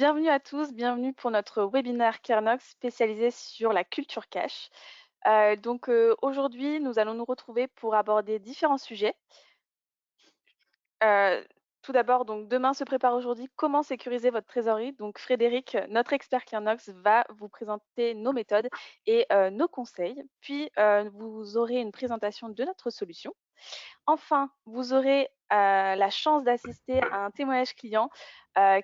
Bienvenue à tous, bienvenue pour notre webinaire Kernox spécialisé sur la culture cash. Aujourd'hui, nous allons nous retrouver pour aborder différents sujets. Heu, Tout d'abord, donc demain se prépare aujourd'hui, comment sécuriser votre trésorerie? Donc Frédéric, notre expert Kernox, va vous présenter nos méthodes et nos conseils. Puis, vous aurez une présentation de notre solution. Enfin, vous aurez, la chance d'assister à un témoignage client,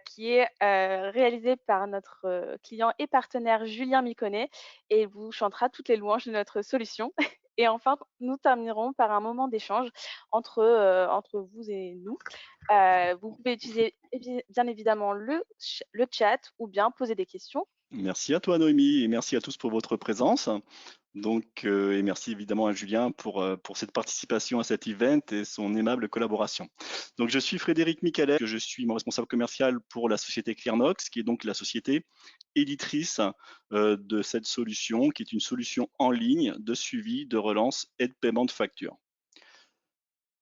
qui est, réalisé par notre, client et partenaire Julien Miconnet et il vous chantera toutes les louanges de notre solution. Et enfin, nous terminerons par un moment d'échange entre vous et nous. Vous pouvez utiliser bien évidemment le chat ou bien poser des questions. Merci à toi Noémie et merci à tous pour votre présence. Et merci évidemment à Julien pour cette participation à cet event et son aimable collaboration. Donc je suis Frédéric Michalet, je suis mon responsable commercial pour la société Clearnox, qui est donc la société éditrice de cette solution, qui est une solution en ligne de suivi, de relance et de paiement de factures.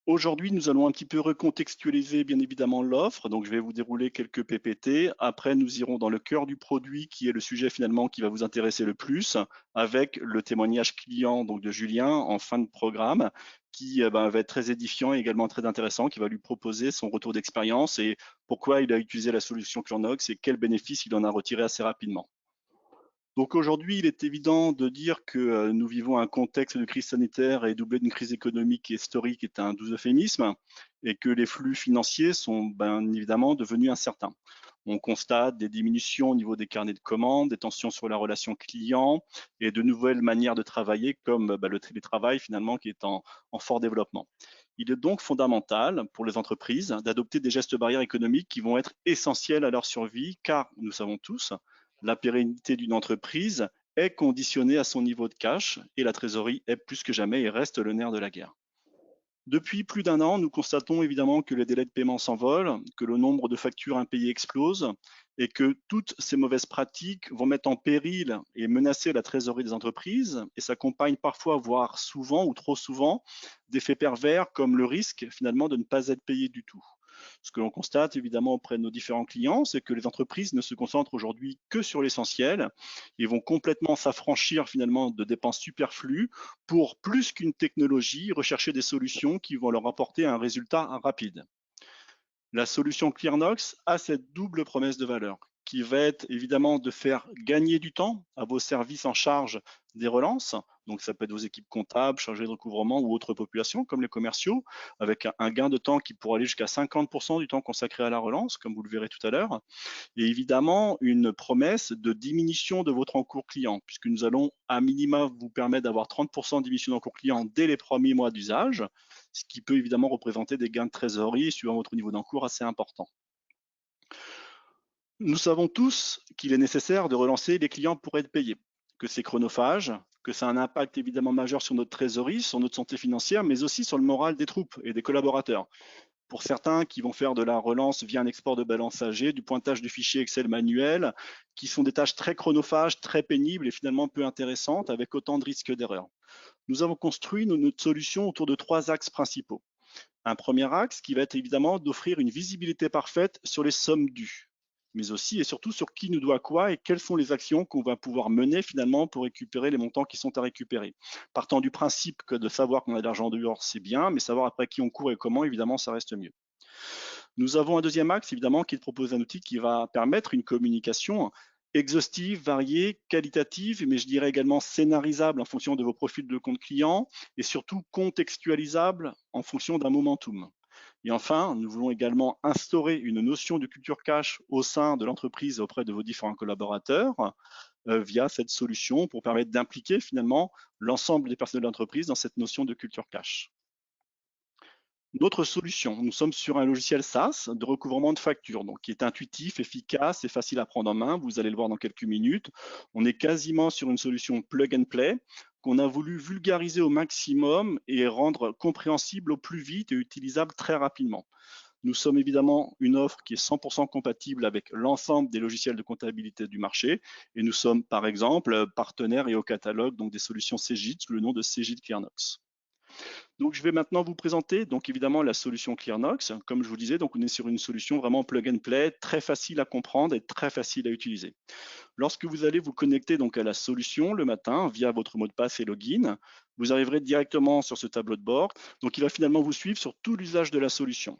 Aujourd'hui, nous allons un petit peu recontextualiser bien évidemment l'offre. Donc, je vais vous dérouler quelques PPT. Après, nous irons dans le cœur du produit qui est le sujet finalement qui va vous intéresser le plus avec le témoignage client donc de Julien en fin de programme qui va être très édifiant et également très intéressant, qui va lui proposer son retour d'expérience et pourquoi il a utilisé la solution Curnox et quels bénéfices il en a retiré assez rapidement. Donc aujourd'hui, il est évident de dire que nous vivons un contexte de crise sanitaire et doublé d'une crise économique et historique est un doux euphémisme et que les flux financiers sont bien évidemment devenus incertains. On constate des diminutions au niveau des carnets de commandes, des tensions sur la relation client et de nouvelles manières de travailler comme le télétravail finalement qui est en fort développement. Il est donc fondamental pour les entreprises d'adopter des gestes barrières économiques qui vont être essentiels à leur survie car nous savons tous la pérennité d'une entreprise est conditionnée à son niveau de cash et la trésorerie est plus que jamais et reste le nerf de la guerre. Depuis plus d'un an, nous constatons évidemment que les délais de paiement s'envolent, que le nombre de factures impayées explose et que toutes ces mauvaises pratiques vont mettre en péril et menacer la trésorerie des entreprises et s'accompagnent parfois, voire souvent ou trop souvent, d'effets pervers comme le risque finalement de ne pas être payé du tout. Ce que l'on constate évidemment auprès de nos différents clients, c'est que les entreprises ne se concentrent aujourd'hui que sur l'essentiel et vont complètement s'affranchir finalement de dépenses superflues pour plus qu'une technologie, rechercher des solutions qui vont leur apporter un résultat rapide. La solution Clearnox a cette double promesse de valeur qui va être évidemment de faire gagner du temps à vos services en charge des relances. Donc ça peut être vos équipes comptables, chargées de recouvrement ou autres populations comme les commerciaux, avec un gain de temps qui pourrait aller jusqu'à 50% du temps consacré à la relance, comme vous le verrez tout à l'heure. Et évidemment, une promesse de diminution de votre encours client, puisque nous allons à minima vous permettre d'avoir 30% de diminution d'encours client dès les premiers mois d'usage, ce qui peut évidemment représenter des gains de trésorerie suivant votre niveau d'encours assez important. Nous savons tous qu'il est nécessaire de relancer les clients pour être payés, que c'est chronophage, que ça a un impact évidemment majeur sur notre trésorerie, sur notre santé financière, mais aussi sur le moral des troupes et des collaborateurs. Pour certains qui vont faire de la relance via un export de balance âgée, du pointage de fichiers Excel manuel, qui sont des tâches très chronophages, très pénibles et finalement peu intéressantes, avec autant de risques d'erreur. Nous avons construit notre solution autour de trois axes principaux. Un premier axe qui va être évidemment d'offrir une visibilité parfaite sur les sommes dues, mais aussi et surtout sur qui nous doit quoi et quelles sont les actions qu'on va pouvoir mener finalement pour récupérer les montants qui sont à récupérer. Partant du principe que de savoir qu'on a de l'argent dehors, c'est bien, mais savoir après qui on court et comment, évidemment, ça reste mieux. Nous avons un deuxième axe, évidemment, qui est de proposer un outil qui va permettre une communication exhaustive, variée, qualitative, mais je dirais également scénarisable en fonction de vos profils de compte client et surtout contextualisable en fonction d'un momentum. Et enfin, nous voulons également instaurer une notion de culture cash au sein de l'entreprise auprès de vos différents collaborateurs via cette solution pour permettre d'impliquer finalement l'ensemble des personnels de l'entreprise dans cette notion de culture cash. Notre solution, nous sommes sur un logiciel SaaS de recouvrement de factures, donc qui est intuitif, efficace et facile à prendre en main. Vous allez le voir dans quelques minutes. On est quasiment sur une solution plug and play qu'on a voulu vulgariser au maximum et rendre compréhensible au plus vite et utilisable très rapidement. Nous sommes évidemment une offre qui est 100% compatible avec l'ensemble des logiciels de comptabilité du marché et nous sommes par exemple partenaires et au catalogue donc des solutions Cegid sous le nom de Cegid Clearnox. Donc, je vais maintenant vous présenter donc évidemment la solution ClearNox. Comme je vous disais, donc on est sur une solution vraiment plug and play, très facile à comprendre et très facile à utiliser. Lorsque vous allez vous connecter donc à la solution le matin via votre mot de passe et login, vous arriverez directement sur ce tableau de bord. Donc, il va finalement vous suivre sur tout l'usage de la solution.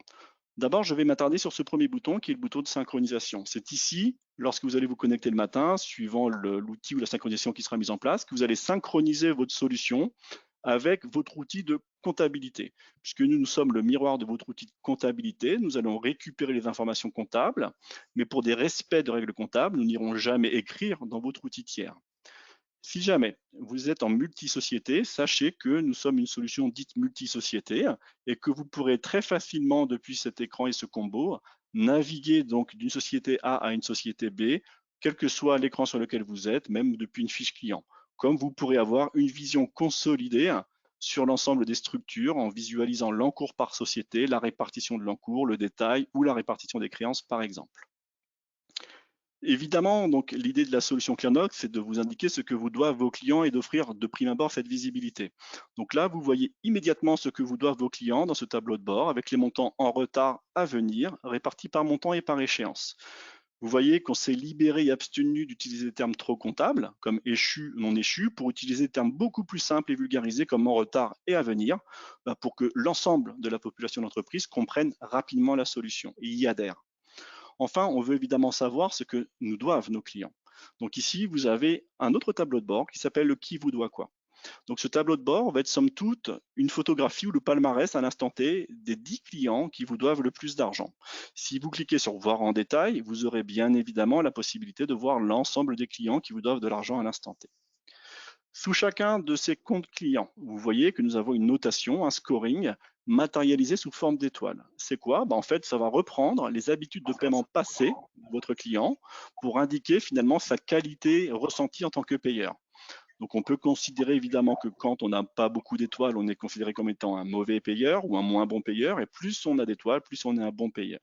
D'abord, je vais m'attarder sur ce premier bouton qui est le bouton de synchronisation. C'est ici, lorsque vous allez vous connecter le matin, suivant l'outil ou la synchronisation qui sera mise en place, que vous allez synchroniser votre solution avec votre outil de comptabilité. Puisque nous sommes le miroir de votre outil de comptabilité, nous allons récupérer les informations comptables, mais pour des respects de règles comptables, nous n'irons jamais écrire dans votre outil tiers. Si jamais vous êtes en multi-société, sachez que nous sommes une solution dite multi-société et que vous pourrez très facilement, depuis cet écran et ce combo, naviguer donc d'une société A à une société B, quel que soit l'écran sur lequel vous êtes, même depuis une fiche client. Comme vous pourrez avoir une vision consolidée sur l'ensemble des structures en visualisant l'encours par société, la répartition de l'encours, le détail ou la répartition des créances par exemple. Évidemment, donc l'idée de la solution ClearNox, c'est de vous indiquer ce que vous doivent vos clients et d'offrir de prime abord cette visibilité. Donc là, vous voyez immédiatement ce que vous doivent vos clients dans ce tableau de bord avec les montants en retard à venir répartis par montant et par échéance. Vous voyez qu'on s'est libéré et abstenu d'utiliser des termes trop comptables, comme échu, non échu, pour utiliser des termes beaucoup plus simples et vulgarisés comme en retard et à venir, pour que l'ensemble de la population d'entreprise comprenne rapidement la solution et y adhère. Enfin, on veut évidemment savoir ce que nous doivent nos clients. Donc ici, vous avez un autre tableau de bord qui s'appelle le qui vous doit quoi. Donc ce tableau de bord va être somme toute une photographie ou le palmarès à l'instant T des 10 clients qui vous doivent le plus d'argent. Si vous cliquez sur voir en détail, vous aurez bien évidemment la possibilité de voir l'ensemble des clients qui vous doivent de l'argent à l'instant T. Sous chacun de ces comptes clients, vous voyez que nous avons une notation, un scoring matérialisé sous forme d'étoiles. C'est quoi? En fait, ça va reprendre les habitudes de paiement passées de votre client pour indiquer finalement sa qualité ressentie en tant que payeur. Donc, on peut considérer évidemment que quand on n'a pas beaucoup d'étoiles, on est considéré comme étant un mauvais payeur ou un moins bon payeur. Et plus on a d'étoiles, plus on est un bon payeur.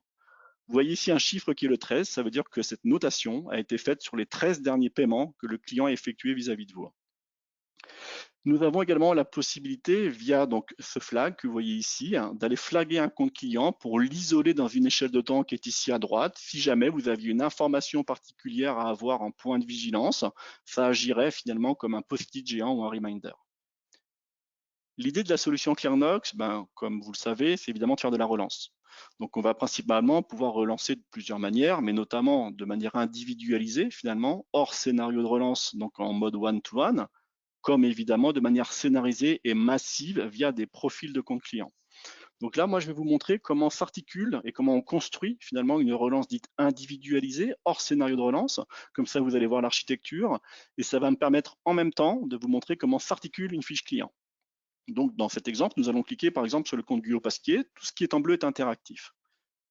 Vous voyez ici un chiffre qui est le 13. Ça veut dire que cette notation a été faite sur les 13 derniers paiements que le client a effectués vis-à-vis de vous. Nous avons également la possibilité, via donc ce flag que vous voyez ici, d'aller flaguer un compte client pour l'isoler dans une échelle de temps qui est ici à droite. Si jamais vous aviez une information particulière à avoir en point de vigilance, ça agirait finalement comme un post-it géant ou un reminder. L'idée de la solution ClearNox, comme vous le savez, c'est évidemment de faire de la relance. Donc on va principalement pouvoir relancer de plusieurs manières, mais notamment de manière individualisée finalement, hors scénario de relance, donc en mode one-to-one, comme évidemment de manière scénarisée et massive via des profils de compte client. Donc là, moi, je vais vous montrer comment s'articule et comment on construit finalement une relance dite individualisée, hors scénario de relance. Comme ça, vous allez voir l'architecture et ça va me permettre en même temps de vous montrer comment s'articule une fiche client. Donc, dans cet exemple, nous allons cliquer par exemple sur le compte Guyot Pasquier. Tout ce qui est en bleu est interactif.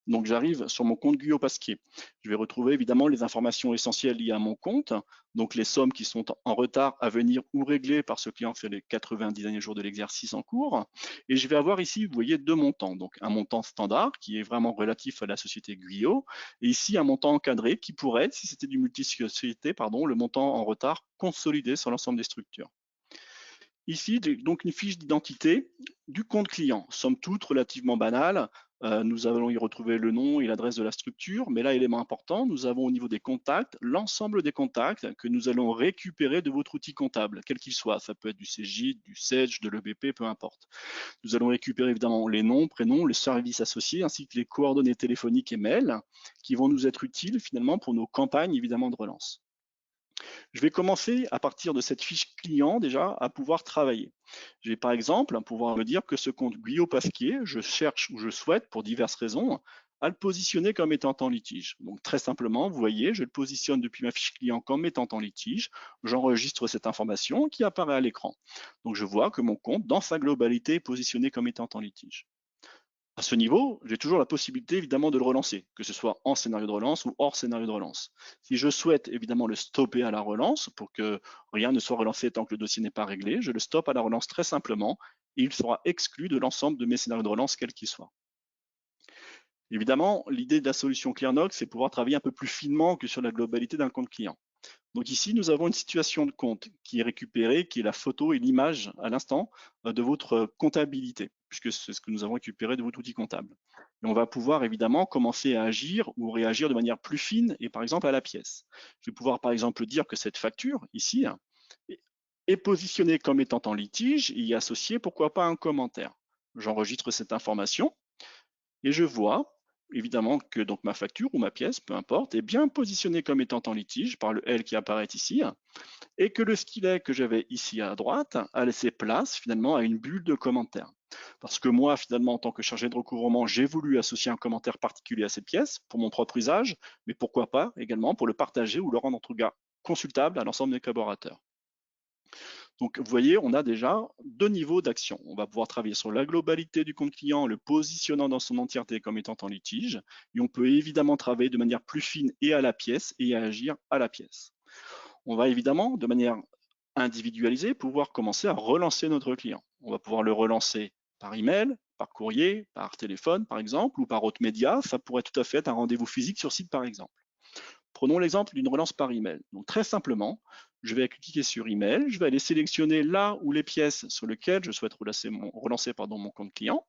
Donc j'arrive sur mon compte Guyot Pasquier. Je vais retrouver évidemment les informations essentielles liées à mon compte, donc les sommes qui sont en retard à venir ou réglées par ce client sur les 90 derniers jours de l'exercice en cours. Et je vais avoir ici, vous voyez, deux montants. Donc un montant standard qui est vraiment relatif à la société Guyot, et ici un montant encadré qui pourrait être, si c'était du multi-société, le montant en retard consolidé sur l'ensemble des structures. Ici, donc une fiche d'identité du compte client, somme toute relativement banale. Nous allons y retrouver le nom et l'adresse de la structure, mais là, élément important, nous avons au niveau des contacts, l'ensemble des contacts que nous allons récupérer de votre outil comptable, quel qu'il soit. Ça peut être du CJ, du SEDG, de l'EBP, peu importe. Nous allons récupérer évidemment les noms, prénoms, les services associés, ainsi que les coordonnées téléphoniques et mails, qui vont nous être utiles finalement pour nos campagnes évidemment de relance. Je vais commencer à partir de cette fiche client déjà à pouvoir travailler. Je vais par exemple pouvoir me dire que ce compte Guyot Pasquier, je cherche ou je souhaite pour diverses raisons à le positionner comme étant en litige. Donc très simplement, vous voyez, je le positionne depuis ma fiche client comme étant en litige, j'enregistre cette information qui apparaît à l'écran. Donc je vois que mon compte dans sa globalité est positionné comme étant en litige. À ce niveau, j'ai toujours la possibilité évidemment de le relancer, que ce soit en scénario de relance ou hors scénario de relance. Si je souhaite évidemment le stopper à la relance pour que rien ne soit relancé tant que le dossier n'est pas réglé, je le stoppe à la relance très simplement et il sera exclu de l'ensemble de mes scénarios de relance, quels qu'ils soient. Évidemment, l'idée de la solution ClearNox, c'est pouvoir travailler un peu plus finement que sur la globalité d'un compte client. Donc ici, nous avons une situation de compte qui est récupérée, qui est la photo et l'image à l'instant de votre comptabilité, puisque c'est ce que nous avons récupéré de votre outil comptable. Et on va pouvoir évidemment commencer à agir ou réagir de manière plus fine et par exemple à la pièce. Je vais pouvoir par exemple dire que cette facture ici est positionnée comme étant en litige et y associer pourquoi pas un commentaire. J'enregistre cette information et je vois évidemment que donc ma facture ou ma pièce, peu importe, est bien positionnée comme étant en litige par le L qui apparaît ici, et que le stylet que j'avais ici à droite a laissé place finalement à une bulle de commentaires. Parce que moi, finalement, en tant que chargé de recouvrement, j'ai voulu associer un commentaire particulier à cette pièce pour mon propre usage, mais pourquoi pas également pour le partager ou le rendre en tout cas consultable à l'ensemble des collaborateurs. Donc, vous voyez, on a déjà deux niveaux d'action. On va pouvoir travailler sur la globalité du compte client, le positionnant dans son entièreté comme étant en litige. Et on peut évidemment travailler de manière plus fine et à la pièce et agir à la pièce. On va évidemment, de manière individualisée, pouvoir commencer à relancer notre client. On va pouvoir le relancer par email, par courrier, par téléphone, par exemple, ou par autre média. Ça pourrait tout à fait être un rendez-vous physique sur site, par exemple. Prenons l'exemple d'une relance par email. Donc très simplement, je vais cliquer sur email, je vais aller sélectionner là où les pièces sur lesquelles je souhaite relancer mon compte client,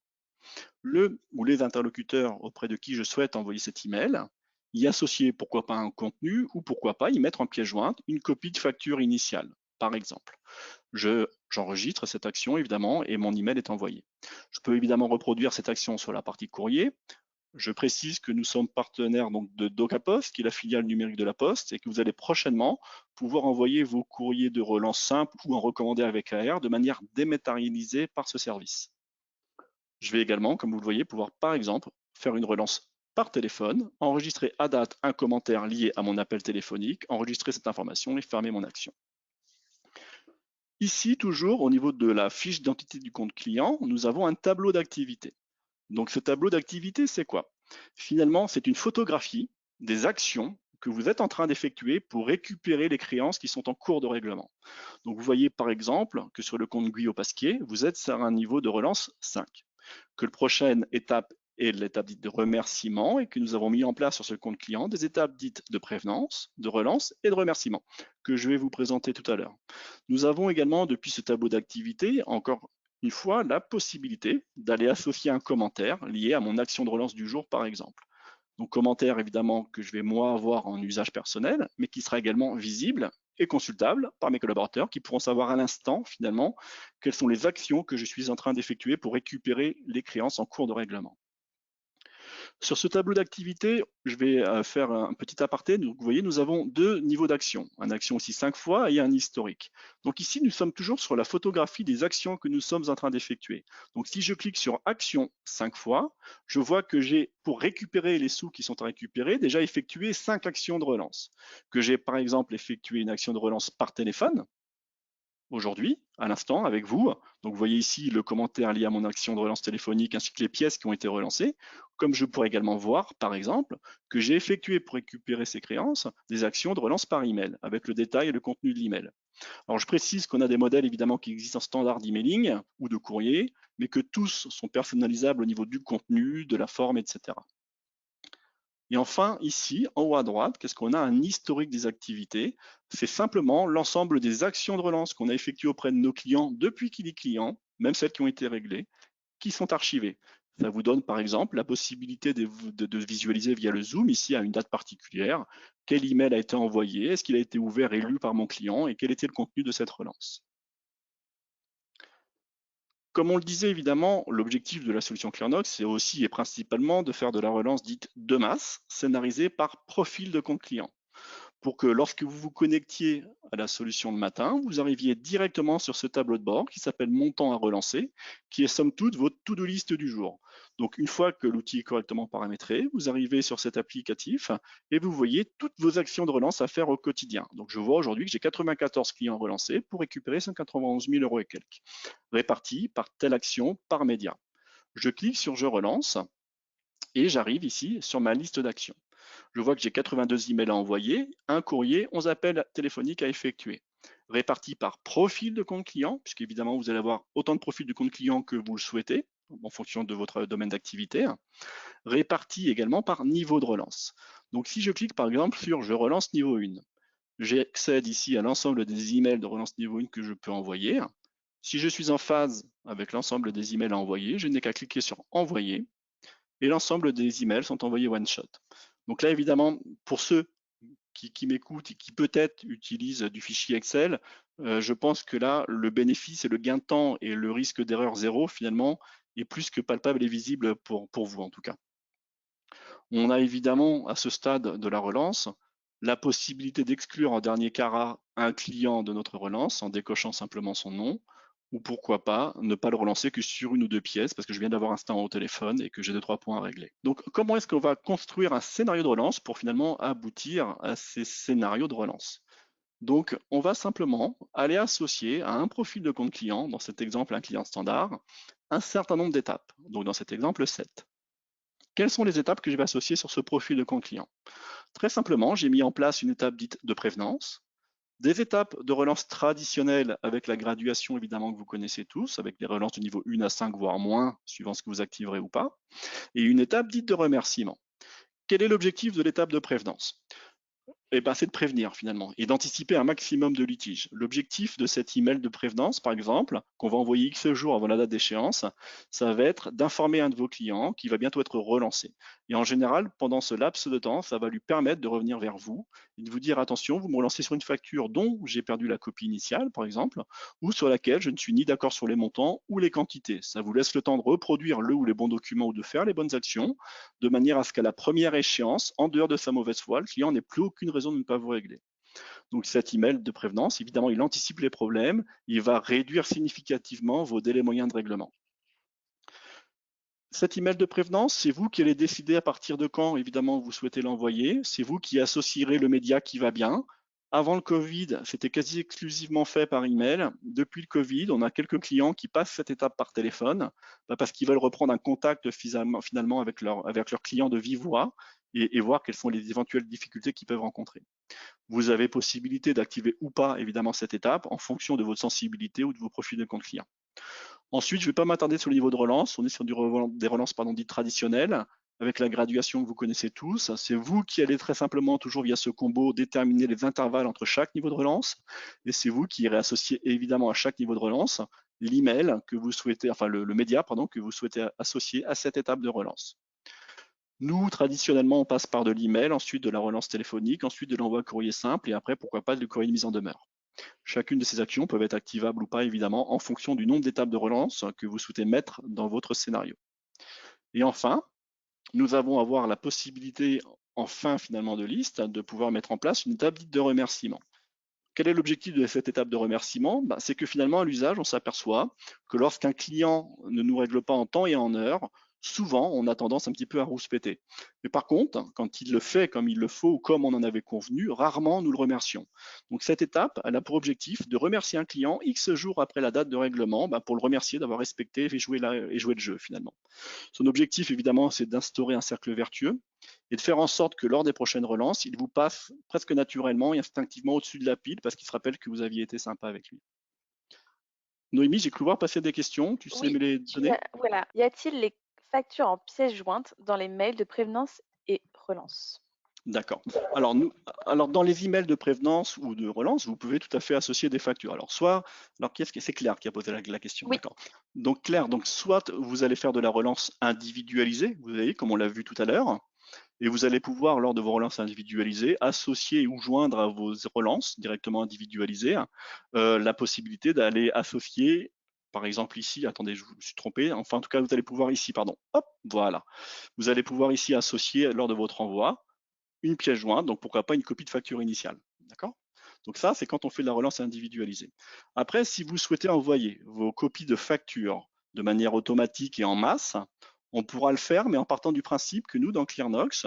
le ou les interlocuteurs auprès de qui je souhaite envoyer cet email, y associer pourquoi pas un contenu ou pourquoi pas y mettre en pièce jointe une copie de facture initiale, par exemple. J'enregistre cette action évidemment et mon email est envoyé. Je peux évidemment reproduire cette action sur la partie courrier. Je précise que nous sommes partenaires donc de DocaPost, qui est la filiale numérique de la Poste, et que vous allez prochainement pouvoir envoyer vos courriers de relance simple ou en recommandé avec AR de manière dématérialisée par ce service. Je vais également, comme vous le voyez, pouvoir par exemple faire une relance par téléphone, enregistrer à date un commentaire lié à mon appel téléphonique, enregistrer cette information et fermer mon action. Ici, toujours au niveau de la fiche d'identité du compte client, nous avons un tableau d'activité. Donc ce tableau d'activité, c'est quoi? Finalement, c'est une photographie des actions que vous êtes en train d'effectuer pour récupérer les créances qui sont en cours de règlement. Donc vous voyez par exemple que sur le compte Guyot Pasquier, vous êtes sur un niveau de relance 5. Que la prochaine étape est l'étape dite de remerciement et que nous avons mis en place sur ce compte client des étapes dites de prévenance, de relance et de remerciement que je vais vous présenter tout à l'heure. Nous avons également depuis ce tableau d'activité encore une fois la possibilité d'aller associer un commentaire lié à mon action de relance du jour par exemple. Donc commentaire évidemment que je vais moi avoir en usage personnel, mais qui sera également visible et consultable par mes collaborateurs qui pourront savoir à l'instant finalement quelles sont les actions que je suis en train d'effectuer pour récupérer les créances en cours de règlement. Sur ce tableau d'activité, je vais faire un petit aparté. Donc, vous voyez, nous avons deux niveaux d'action. Un action aussi 5 fois et un historique. Donc ici, nous sommes toujours sur la photographie des actions que nous sommes en train d'effectuer. Donc si je clique sur action 5 fois, je vois que j'ai, pour récupérer les sous qui sont à récupérer, déjà effectué 5 actions de relance. Que j'ai par exemple effectué une action de relance par téléphone, aujourd'hui, à l'instant, avec vous. Donc, vous voyez ici le commentaire lié à mon action de relance téléphonique ainsi que les pièces qui ont été relancées. Comme je pourrais également voir, par exemple, que j'ai effectué pour récupérer ces créances des actions de relance par email avec le détail et le contenu de l'email. Alors, je précise qu'on a des modèles évidemment qui existent en standard d'emailing ou de courrier, mais que tous sont personnalisables au niveau du contenu, de la forme, etc. Et enfin, ici, en haut à droite, qu'est-ce qu'on a? Un historique des activités. C'est simplement l'ensemble des actions de relance qu'on a effectuées auprès de nos clients depuis qu'il est client, même celles qui ont été réglées, qui sont archivées. Ça vous donne par exemple la possibilité de visualiser via le Zoom, ici à une date particulière, quel email a été envoyé, est-ce qu'il a été ouvert et lu par mon client et quel était le contenu de cette relance. Comme on le disait évidemment, l'objectif de la solution ClearNox, c'est aussi et principalement de faire de la relance dite de masse, scénarisée par profil de compte client, pour que lorsque vous vous connectiez à la solution le matin, vous arriviez directement sur ce tableau de bord qui s'appelle montant à relancer, qui est somme toute votre to-do list du jour. Donc une fois que l'outil est correctement paramétré, vous arrivez sur cet applicatif et vous voyez toutes vos actions de relance à faire au quotidien. Donc je vois aujourd'hui que j'ai 94 clients relancés pour récupérer 191 000 euros et quelques, répartis par telle action par média. Je clique sur je relance et j'arrive ici sur ma liste d'actions. Je vois que j'ai 82 emails à envoyer, un courrier, 11 appels téléphoniques à effectuer, répartis par profil de compte client, puisqu'évidemment, vous allez avoir autant de profils de compte client que vous le souhaitez, en fonction de votre domaine d'activité, répartis également par niveau de relance. Donc, si je clique par exemple sur je relance niveau 1, J'accède ici à l'ensemble des emails de relance niveau 1 que je peux envoyer. Si je suis en phase avec l'ensemble des emails à envoyer, je n'ai qu'à cliquer sur envoyer et l'ensemble des emails sont envoyés one shot. Donc là, évidemment, pour ceux qui m'écoutent et qui peut-être utilisent du fichier Excel, je pense que là, le bénéfice et le gain de temps et le risque d'erreur zéro, finalement, est plus que palpable et visible pour vous en tout cas. On a évidemment, à ce stade de la relance, la possibilité d'exclure en dernier cas un client de notre relance en décochant simplement son nom, ou pourquoi pas ne pas le relancer que sur une ou deux pièces parce que je viens d'avoir un instant au téléphone et que j'ai deux, trois points à régler. Donc, comment est-ce qu'on va construire un scénario de relance pour finalement aboutir à ces scénarios de relance? Donc, on va simplement aller associer à un profil de compte client, dans cet exemple un client standard, un certain nombre d'étapes. Donc, dans cet exemple, 7. Quelles sont les étapes que je vais associer sur ce profil de compte client? Très simplement, j'ai mis en place une étape dite de prévenance, des étapes de relance traditionnelles avec la graduation évidemment que vous connaissez tous, avec des relances de niveau 1 à 5 voire moins, suivant ce que vous activerez ou pas, et une étape dite de remerciement. Quel est l'objectif de l'étape de prévenance? Eh ben, c'est de prévenir finalement et d'anticiper un maximum de litiges. L'objectif de cet email de prévenance, par exemple, qu'on va envoyer X jours avant la date d'échéance, ça va être d'informer un de vos clients qui va bientôt être relancé. Et en général, pendant ce laps de temps, ça va lui permettre de revenir vers vous et de vous dire attention, vous me relancez sur une facture dont j'ai perdu la copie initiale, par exemple, ou sur laquelle je ne suis ni d'accord sur les montants ou les quantités. Ça vous laisse le temps de reproduire le ou les bons documents ou de faire les bonnes actions de manière à ce qu'à la première échéance, en dehors de sa mauvaise foi, le client n'ait plus aucune raison de ne pas vous régler. Donc cet email de prévenance, évidemment, il anticipe les problèmes, il va réduire significativement vos délais moyens de règlement. Cet email de prévenance, c'est vous qui allez décider à partir de quand, évidemment, vous souhaitez l'envoyer. C'est vous qui associerez le média qui va bien. Avant le Covid, c'était quasi exclusivement fait par email. Depuis le Covid, on a quelques clients qui passent cette étape par téléphone parce qu'ils veulent reprendre un contact finalement avec leur client de vive voix et voir quelles sont les éventuelles difficultés qu'ils peuvent rencontrer. Vous avez possibilité d'activer ou pas, évidemment, cette étape en fonction de votre sensibilité ou de vos profils de compte client. Ensuite, je ne vais pas m'attarder sur le niveau de relance. On est sur des relances dites traditionnelles, avec la graduation que vous connaissez tous. C'est vous qui allez très simplement, toujours via ce combo, déterminer les intervalles entre chaque niveau de relance. Et c'est vous qui irez associer évidemment à chaque niveau de relance l'email que vous souhaitez, enfin le média, pardon, que vous souhaitez associer à cette étape de relance. Nous, traditionnellement, on passe par de l'email, ensuite de la relance téléphonique, ensuite de l'envoi courrier simple et après, pourquoi pas, du courrier de mise en demeure. Chacune de ces actions peuvent être activables ou pas, évidemment, en fonction du nombre d'étapes de relance que vous souhaitez mettre dans votre scénario. Et enfin, nous avons à avoir la possibilité, en fin finalement de liste, de pouvoir mettre en place une étape dite de remerciement. Quel est l'objectif de cette étape de remerciement? C'est que finalement, à l'usage, on s'aperçoit que lorsqu'un client ne nous règle pas en temps et en heure, souvent, on a tendance un petit peu à rouspéter. Mais par contre, quand il le fait comme il le faut ou comme on en avait convenu, rarement nous le remercions. Donc cette étape, elle a pour objectif de remercier un client X jours après la date de règlement pour le remercier d'avoir respecté et joué le jeu finalement. Son objectif, évidemment, c'est d'instaurer un cercle vertueux et de faire en sorte que lors des prochaines relances, il vous passe presque naturellement et instinctivement au-dessus de la pile parce qu'il se rappelle que vous aviez été sympa avec lui. Noémie, j'ai cru voir passer des questions. Tu sais me Oui, les donner? voilà. Y a-t-il les factures en pièces jointes dans les mails de prévenance et relance? D'accord. Alors, alors, dans les emails de prévenance ou de relance, vous pouvez tout à fait associer des factures. Alors qu'est-ce que c'est Claire qui a posé la question, Oui, d'accord. Donc Claire, donc soit vous allez faire de la relance individualisée, vous voyez, comme on l'a vu tout à l'heure, et vous allez pouvoir, lors de vos relances individualisées, associer ou joindre à vos relances directement individualisées la possibilité d'aller associer, par exemple ici, attendez, je me suis trompé, enfin en tout cas, vous allez pouvoir ici, pardon, hop, voilà. Vous allez pouvoir ici associer lors de votre envoi une pièce jointe, donc pourquoi pas une copie de facture initiale. D'accord? Donc ça, c'est quand on fait de la relance individualisée. Après, si vous souhaitez envoyer vos copies de factures de manière automatique et en masse, on pourra le faire, mais en partant du principe que nous, dans ClearNox,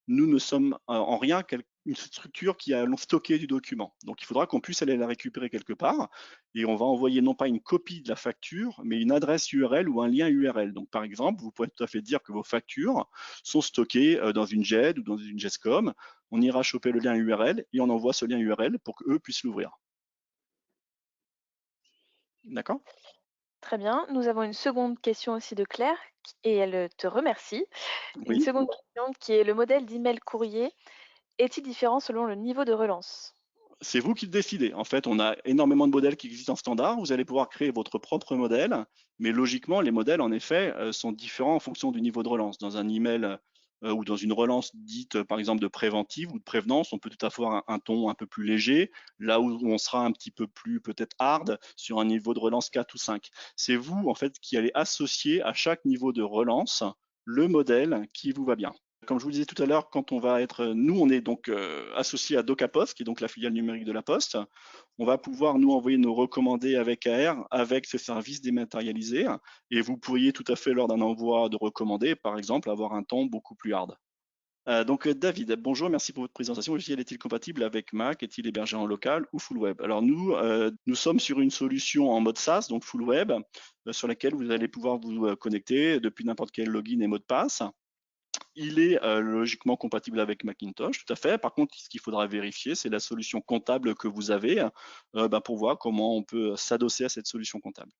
nous ne sommes en rien une structure qui allons stocker du document. Donc il faudra qu'on puisse aller la récupérer quelque part et on va envoyer non pas une copie de la facture, mais une adresse URL ou un lien URL. Donc par exemple, vous pouvez tout à fait dire que vos factures sont stockées dans une GED ou dans une GESCOM. On ira choper le lien URL et on envoie ce lien URL pour qu'eux puissent l'ouvrir. D'accord? très bien. Nous avons une seconde question aussi de Claire et elle te remercie. Une Oui. seconde question qui est le modèle d'email courrier est-il différent selon le niveau de relance? c'est vous qui le décidez. En fait, on a énormément de modèles qui existent en standard. Vous allez pouvoir créer votre propre modèle, mais logiquement, les modèles, en effet, sont différents en fonction du niveau de relance. Dans un email ou dans une relance dite, par exemple, de préventive ou de prévenance, on peut tout à fait avoir un ton un peu plus léger, là où on sera un petit peu plus peut-être hard sur un niveau de relance 4 ou 5. C'est vous, en fait, qui allez associer à chaque niveau de relance le modèle qui vous va bien. Comme je vous le disais tout à l'heure, quand on va être, nous, on est donc associé à DocaPost, qui est donc la filiale numérique de la Poste. On va pouvoir nous envoyer nos recommandés avec AR, avec ce service dématérialisé, et vous pourriez tout à fait, lors d'un envoi de recommandés, par exemple, avoir un ton beaucoup plus hard. David, bonjour, merci pour votre présentation. Le logiciel est-il compatible avec Mac? Est-il hébergé en local ou full web? Alors nous, nous sommes sur une solution en mode SaaS, donc full web, sur laquelle vous allez pouvoir vous connecter depuis n'importe quel login et mot de passe. Il est logiquement compatible avec Macintosh, tout à fait. Par contre, ce qu'il faudra vérifier, c'est la solution comptable que vous avez pour voir comment on peut s'adosser à cette solution comptable.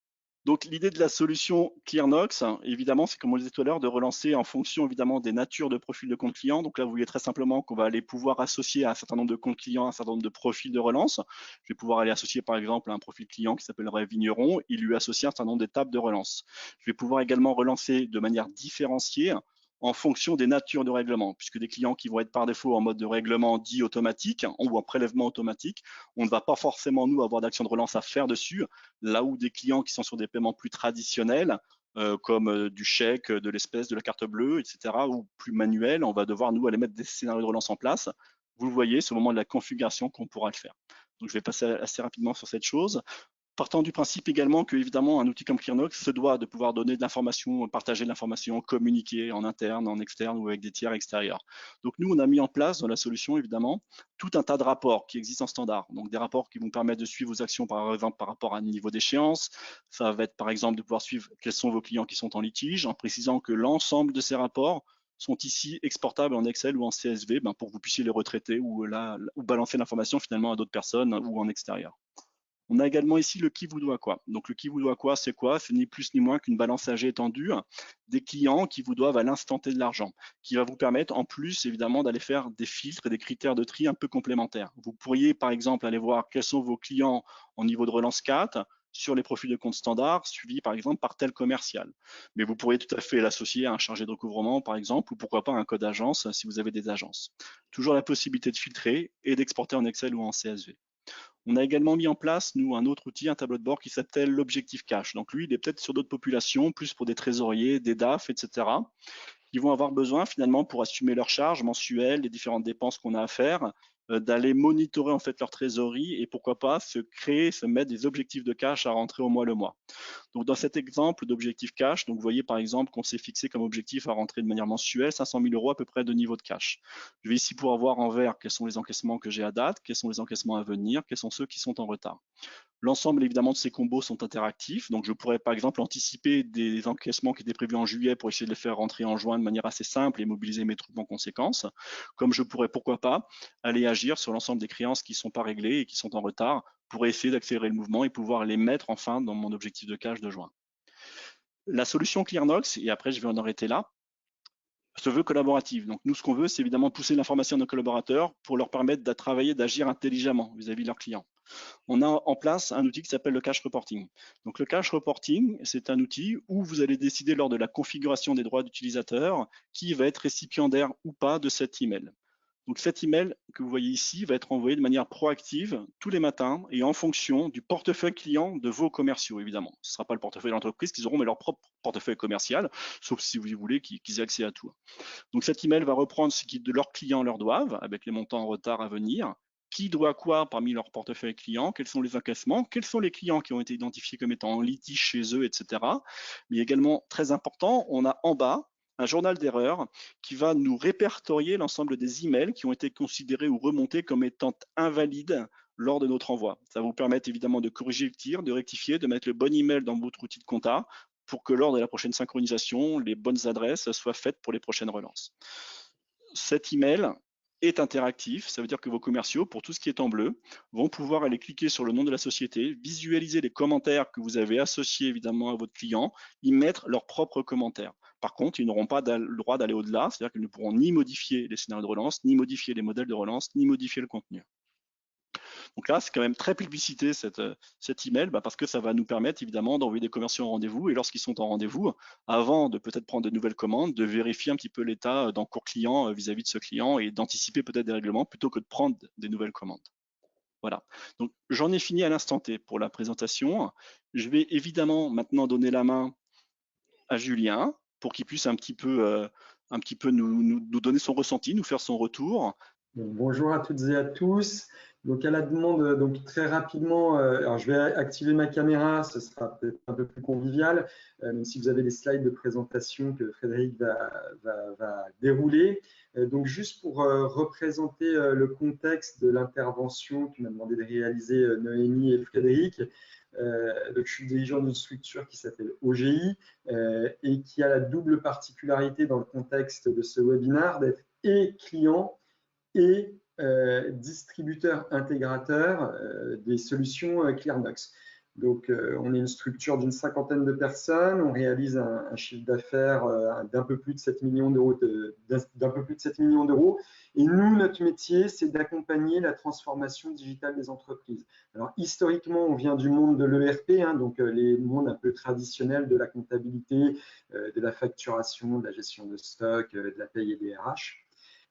Donc, l'idée de la solution ClearNox, évidemment, c'est comme on le disait tout à l'heure, de relancer en fonction évidemment des natures de profils de compte client. Donc là, vous voyez très simplement qu'on va aller pouvoir associer à un certain nombre de comptes clients un certain nombre de profils de relance. Je vais pouvoir aller associer par exemple un profil client qui s'appellerait Vigneron et lui associer un certain nombre d'étapes de relance. Je vais pouvoir également relancer de manière différenciée en fonction des natures de règlement, puisque des clients qui vont être par défaut en mode de règlement dit automatique ou en prélèvement automatique, on ne va pas forcément, nous, avoir d'action de relance à faire dessus, là où des clients qui sont sur des paiements plus traditionnels, comme du chèque, de l'espèce, de la carte bleue, etc., ou plus manuels, on va devoir, nous, aller mettre des scénarios de relance en place. Vous le voyez, c'est au moment de la configuration qu'on pourra le faire. Donc, je vais passer assez rapidement sur cette chose. Partant du principe également que, évidemment, un outil comme ClearNox se doit de pouvoir donner de l'information, partager de l'information, communiquer en interne, en externe ou avec des tiers extérieurs. Donc nous, on a mis en place dans la solution, évidemment, tout un tas de rapports qui existent en standard. Donc des rapports qui vont permettre de suivre vos actions, par exemple, par rapport à un niveau d'échéance. Ça va être, par exemple, de pouvoir suivre quels sont vos clients qui sont en litige, en précisant que l'ensemble de ces rapports sont ici exportables en Excel ou en CSV pour que vous puissiez les retraiter ou balancer l'information finalement à d'autres personnes ou en extérieur. On a également ici le qui vous doit quoi. Donc le qui vous doit quoi, c'est quoi? C'est ni plus ni moins qu'une balance âgée étendue des clients qui vous doivent à l'instant T de l'argent, qui va vous permettre en plus évidemment d'aller faire des filtres et des critères de tri un peu complémentaires. Vous pourriez par exemple aller voir quels sont vos clients en niveau de relance 4 sur les profils de compte standard, suivis par exemple par tel commercial. Mais vous pourriez tout à fait l'associer à un chargé de recouvrement par exemple, ou pourquoi pas un code agence si vous avez des agences. Toujours la possibilité de filtrer et d'exporter en Excel ou en CSV. On a également mis en place, nous, un autre outil, un tableau de bord qui s'appelle l'objectif cash. Donc lui, il est peut-être sur d'autres populations, plus pour des trésoriers, des DAF, etc., qui vont avoir besoin finalement pour assumer leurs charges mensuelles, les différentes dépenses qu'on a à faire, d'aller monitorer en fait leur trésorerie et pourquoi pas se mettre des objectifs de cash à rentrer au mois le mois. Donc, dans cet exemple d'objectif cash, donc vous voyez par exemple qu'on s'est fixé comme objectif à rentrer de manière mensuelle 500 000 euros à peu près de niveau de cash. Je vais ici pouvoir voir en vert quels sont les encaissements que j'ai à date, quels sont les encaissements à venir, quels sont ceux qui sont en retard. L'ensemble évidemment de ces combos sont interactifs, donc je pourrais par exemple anticiper des encaissements qui étaient prévus en juillet pour essayer de les faire rentrer en juin de manière assez simple et mobiliser mes troupes en conséquence, comme je pourrais pourquoi pas aller agir sur l'ensemble des créances qui ne sont pas réglées et qui sont en retard pour essayer d'accélérer le mouvement et pouvoir les mettre enfin dans mon objectif de cash de juin. La solution ClearNox, et après je vais en arrêter là, se veut collaborative. Donc nous, ce qu'on veut, c'est évidemment pousser l'information à nos collaborateurs pour leur permettre de travailler, d'agir intelligemment vis-à-vis de leurs clients. On a en place un outil qui s'appelle le cash reporting. Donc le cash reporting, c'est un outil où vous allez décider lors de la configuration des droits d'utilisateur qui va être récipiendaire ou pas de cet email. Donc cet email que vous voyez ici va être envoyé de manière proactive tous les matins et en fonction du portefeuille client de vos commerciaux, évidemment. Ce ne sera pas le portefeuille de l'entreprise qu'ils auront, mais leur propre portefeuille commercial, sauf si vous voulez qu'ils aient accès à tout. Donc cet email va reprendre ce que leurs clients leur doivent, avec les montants en retard à venir, qui doit quoi parmi leur portefeuille client, quels sont les encaissements, quels sont les clients qui ont été identifiés comme étant en litige chez eux, etc. Mais également, très important, on a en bas un journal d'erreur qui va nous répertorier l'ensemble des emails qui ont été considérés ou remontés comme étant invalides lors de notre envoi. Ça va vous permettre évidemment de corriger le tir, de rectifier, de mettre le bon email dans votre outil de compta pour que lors de la prochaine synchronisation, les bonnes adresses soient faites pour les prochaines relances. Cet email est interactif, ça veut dire que vos commerciaux, pour tout ce qui est en bleu, vont pouvoir aller cliquer sur le nom de la société, visualiser les commentaires que vous avez associés évidemment à votre client, y mettre leurs propres commentaires. Par contre, ils n'auront pas le droit d'aller au-delà, c'est-à-dire qu'ils ne pourront ni modifier les scénarios de relance, ni modifier les modèles de relance, ni modifier le contenu. Donc là, c'est quand même très publicité cet email, parce que ça va nous permettre évidemment d'envoyer des commerciaux en rendez-vous et lorsqu'ils sont en rendez-vous, avant de peut-être prendre de nouvelles commandes, de vérifier un petit peu l'état d'encours client vis-à-vis de ce client et d'anticiper peut-être des règlements plutôt que de prendre des nouvelles commandes. Voilà. Donc j'en ai fini à l'instant T pour la présentation. Je vais évidemment maintenant donner la main à Julien pour qu'il puisse un petit peu nous donner son ressenti, nous faire son retour. Donc, bonjour à toutes et à tous. Donc à la demande, donc très rapidement, alors je vais activer ma caméra, ce sera peut-être un peu plus convivial, même si vous avez les slides de présentation que Frédéric va dérouler. Donc juste pour représenter le contexte de l'intervention que m'a demandé de réaliser Noémie et Frédéric. Donc je suis dirigeant d'une structure qui s'appelle OGI et qui a la double particularité dans le contexte de ce webinaire d'être et client et distributeur intégrateur des solutions ClearNox. Donc, on est une structure d'une 50aine de personnes. On réalise un chiffre d'affaires d'un peu plus de 7 millions d'euros. Et nous, notre métier, c'est d'accompagner la transformation digitale des entreprises. Alors, historiquement, on vient du monde de l'ERP, donc les mondes un peu traditionnels de la comptabilité, de la facturation, de la gestion de stock, de la paye et des RH.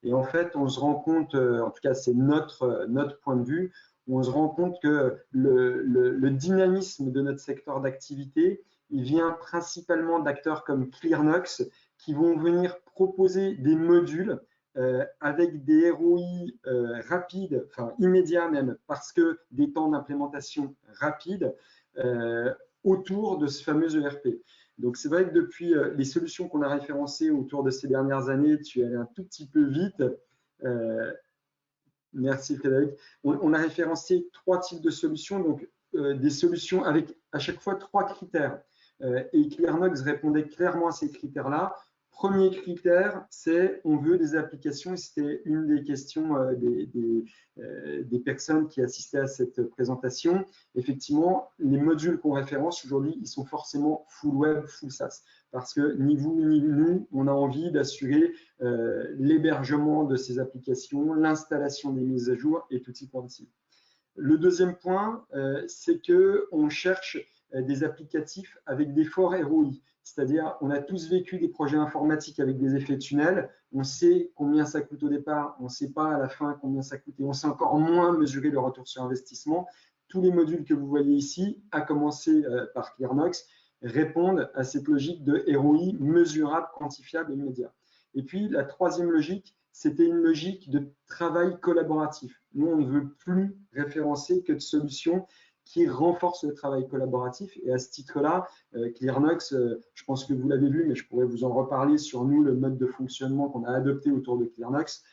Et en fait, on se rend compte, en tout cas c'est notre point de vue, on se rend compte que le dynamisme de notre secteur d'activité, il vient principalement d'acteurs comme ClearNox qui vont venir proposer des modules avec des ROI rapides, enfin immédiats même, parce que des temps d'implémentation rapides autour de ce fameux ERP. Donc, c'est vrai que depuis les solutions qu'on a référencées autour de ces dernières années, tu es allé un tout petit peu vite. Merci Frédéric. On a référencé 3 types de solutions, donc des solutions avec à chaque fois 3 critères. Et ClearNox répondait clairement à ces critères-là. Premier critère, c'est on veut des applications, et c'était une des questions des personnes qui assistaient à cette présentation. Effectivement, les modules qu'on référence aujourd'hui, ils sont forcément full web, full SaaS, parce que ni vous ni nous, on a envie d'assurer l'hébergement de ces applications, l'installation des mises à jour et tout type de cible. Le deuxième point, c'est qu'on cherche des applicatifs avec des forts ROI. C'est-à-dire, on a tous vécu des projets informatiques avec des effets tunnels. On sait combien ça coûte au départ, on ne sait pas à la fin combien ça coûte et on sait encore moins mesurer le retour sur investissement. Tous les modules que vous voyez ici, à commencer par ClearNox, répondent à cette logique de ROI mesurable, quantifiable et immédiat. Et puis, la troisième logique, c'était une logique de travail collaboratif. Nous, on ne veut plus référencer que de solutions qui renforcent le travail collaboratif. Et à ce titre-là, ClearNox, je pense que vous l'avez vu, mais je pourrais vous en reparler sur nous, le mode de fonctionnement qu'on a adopté autour de ClearNox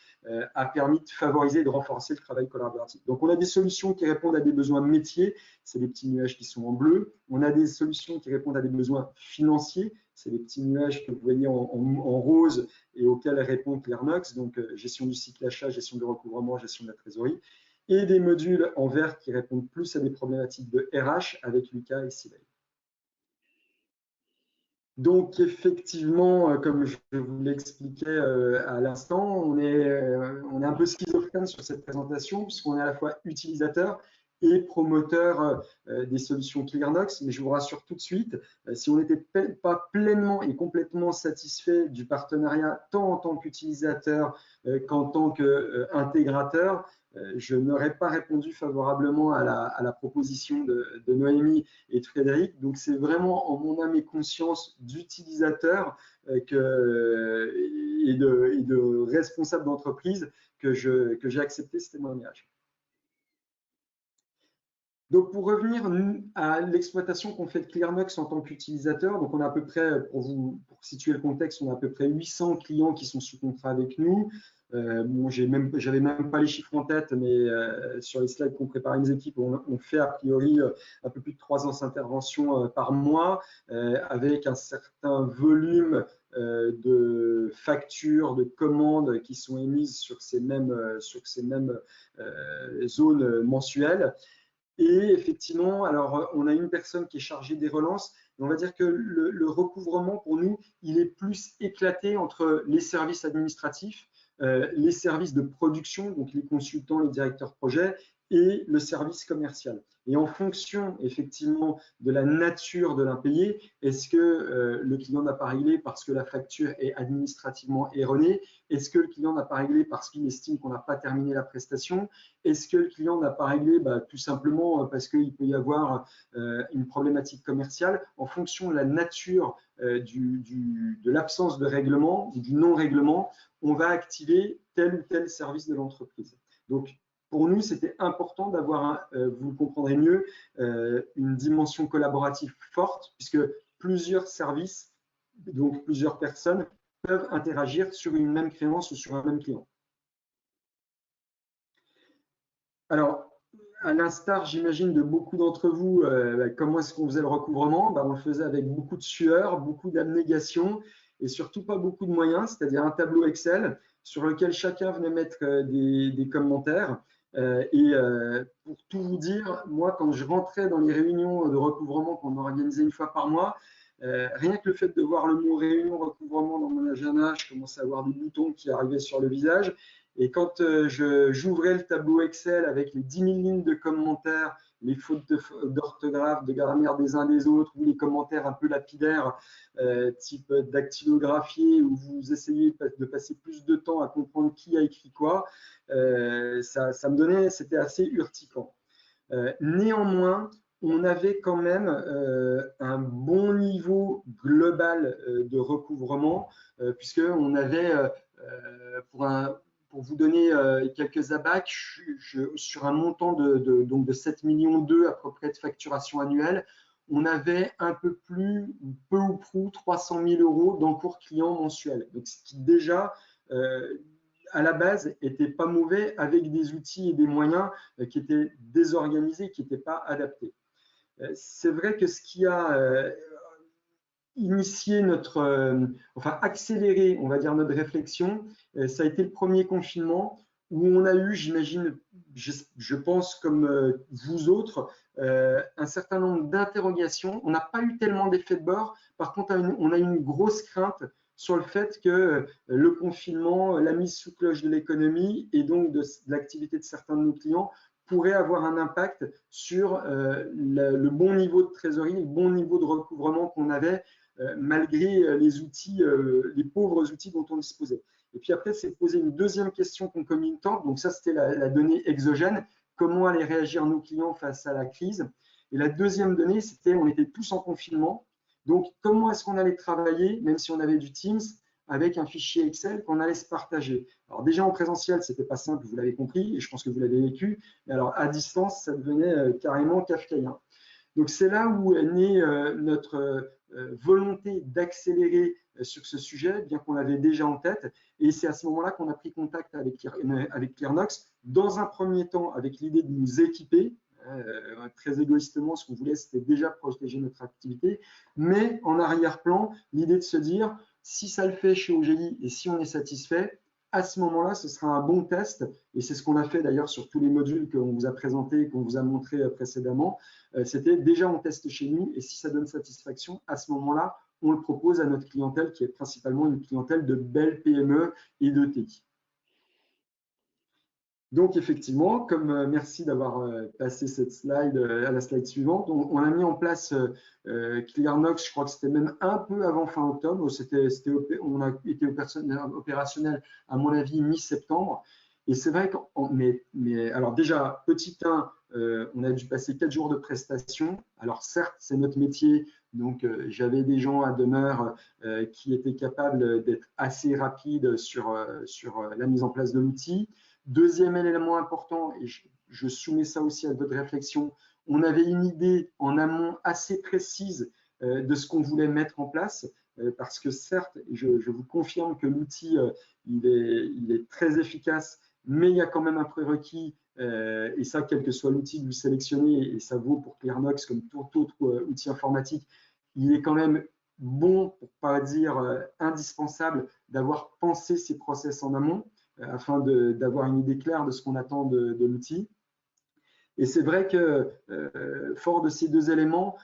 a permis de favoriser et de renforcer le travail collaboratif. Donc, on a des solutions qui répondent à des besoins métiers, c'est les petits nuages qui sont en bleu. On a des solutions qui répondent à des besoins financiers, c'est les petits nuages que vous voyez en rose et auxquels répond ClearNox, donc gestion du cycle achat, gestion du recouvrement, gestion de la trésorerie, et des modules en vert qui répondent plus à des problématiques de RH avec Lucas et Sylvain. Donc, effectivement, comme je vous l'expliquais à l'instant, on est un peu schizophrène sur cette présentation puisqu'on est à la fois utilisateur et promoteur des solutions ClearNox. Mais je vous rassure tout de suite, si on n'était pas pleinement et complètement satisfait du partenariat, tant en tant qu'utilisateur qu'en tant qu'intégrateur, je n'aurais pas répondu favorablement à la proposition de Noémie et de Frédéric. Donc, c'est vraiment en mon âme et conscience d'utilisateur et de responsable d'entreprise que j'ai accepté ce témoignage. Donc, pour revenir à l'exploitation qu'on fait de ClearNox en tant qu'utilisateur, donc on a à peu près, pour situer le contexte, on a à peu près 800 clients qui sont sous contrat avec nous. Bon, j'avais même pas les chiffres en tête, mais sur les slides qu'on prépare les équipes, on fait a priori un peu plus de 300 interventions par mois, avec un certain volume de factures, de commandes qui sont émises sur ces mêmes zones mensuelles. Et effectivement, alors on a une personne qui est chargée des relances, mais on va dire que le recouvrement pour nous, il est plus éclaté entre les services administratifs, les services de production, donc les consultants, les directeurs projet, et le service commercial. Et en fonction effectivement de la nature de l'impayé, est-ce que le client n'a pas réglé parce que la facture est administrativement erronée? Est-ce que le client n'a pas réglé parce qu'il estime qu'on n'a pas terminé la prestation? Est-ce que le client n'a pas réglé tout simplement parce qu'il peut y avoir une problématique commerciale? En fonction de la nature de l'absence de règlement ou du non-règlement, on va activer tel ou tel service de l'entreprise. Donc, pour nous, c'était important d'avoir, vous le comprendrez mieux, une dimension collaborative forte, puisque plusieurs services, donc plusieurs personnes, peuvent interagir sur une même créance ou sur un même client. Alors, à l'instar, j'imagine, de beaucoup d'entre vous, comment est-ce qu'on faisait le recouvrement? On le faisait avec beaucoup de sueur, beaucoup d'abnégation et surtout pas beaucoup de moyens, c'est-à-dire un tableau Excel sur lequel chacun venait mettre des commentaires. Pour tout vous dire, moi, quand je rentrais dans les réunions de recouvrement qu'on organisait une fois par mois, rien que le fait de voir le mot réunion recouvrement dans mon agenda, je commençais à avoir des boutons qui arrivaient sur le visage. Et quand j'ouvrais le tableau Excel avec les 10 000 lignes de commentaires, les fautes d'orthographe, de grammaire des uns des autres, ou les commentaires un peu lapidaires, type dactylographié, où vous essayez de passer plus de temps à comprendre qui a écrit quoi, ça me donnait, c'était assez urticant. Néanmoins, on avait quand même un bon niveau global de recouvrement, puisqu'on avait, pour vous donner quelques abacs, sur un montant donc de 7,2 millions à peu près de facturation annuelle, on avait un peu plus, peu ou prou, 300 000 € d'encours client mensuel. Donc, ce qui déjà, à la base, n'était pas mauvais, avec des outils et des moyens qui étaient désorganisés, qui n'étaient pas adaptés. C'est vrai que ce qui a initié enfin accéléré, on va dire, notre réflexion, ça a été le premier confinement où on a eu, j'imagine, je pense comme vous autres, un certain nombre d'interrogations. On n'a pas eu tellement d'effets de bord. Par contre, on a eu une grosse crainte sur le fait que le confinement, la mise sous cloche de l'économie et donc de l'activité de certains de nos clients pourrait avoir un impact sur le bon niveau de trésorerie, le bon niveau de recouvrement qu'on avait, malgré les outils, les pauvres outils dont on disposait. Et puis après, c'est poser une deuxième question concomitante. Donc ça, c'était la donnée exogène. Comment allaient réagir nos clients face à la crise? Et la deuxième donnée, c'était on était tous en confinement. Donc, comment est-ce qu'on allait travailler, même si on avait du Teams, avec un fichier Excel qu'on allait se partager? Alors déjà en présentiel, ce n'était pas simple, vous l'avez compris, et je pense que vous l'avez vécu. Mais alors à distance, ça devenait carrément kafkaïen. Donc c'est là où est née notre volonté d'accélérer sur ce sujet, bien qu'on l'avait déjà en tête. Et c'est à ce moment-là qu'on a pris contact avec ClearNox, dans un premier temps avec l'idée de nous équiper. Très égoïstement, ce qu'on voulait, c'était déjà protéger notre activité, mais en arrière-plan, l'idée de se dire, si ça le fait chez OGI et si on est satisfait, à ce moment-là, ce sera un bon test, et c'est ce qu'on a fait d'ailleurs sur tous les modules qu'on vous a présentés, qu'on vous a montré précédemment. C'était déjà on teste chez nous, et si ça donne satisfaction, à ce moment-là, on le propose à notre clientèle, qui est principalement une clientèle de belles PME et d'ETI. Donc effectivement, comme merci d'avoir passé cette slide à la slide suivante, on a mis en place ClearNox, je crois que c'était même un peu avant fin octobre, on a été opérationnel à mon avis mi-septembre. Et c'est vrai que, mais alors déjà, petit 1, on a dû passer 4 jours de prestation. Alors certes, c'est notre métier, donc j'avais des gens à demeure qui étaient capables d'être assez rapides sur la mise en place de l'outil. Deuxième élément important, et je soumets ça aussi à votre réflexion, on avait une idée en amont assez précise de ce qu'on voulait mettre en place, parce que certes, je vous confirme que l'outil, il est très efficace, mais il y a quand même un prérequis, et ça, quel que soit l'outil que vous sélectionnez, et ça vaut pour ClearNox comme tout autre outil informatique, il est quand même bon, pour ne pas dire indispensable, d'avoir pensé ces process en amont, afin d'avoir une idée claire de ce qu'on attend de l'outil. Et c'est vrai que, fort de ces deux éléments,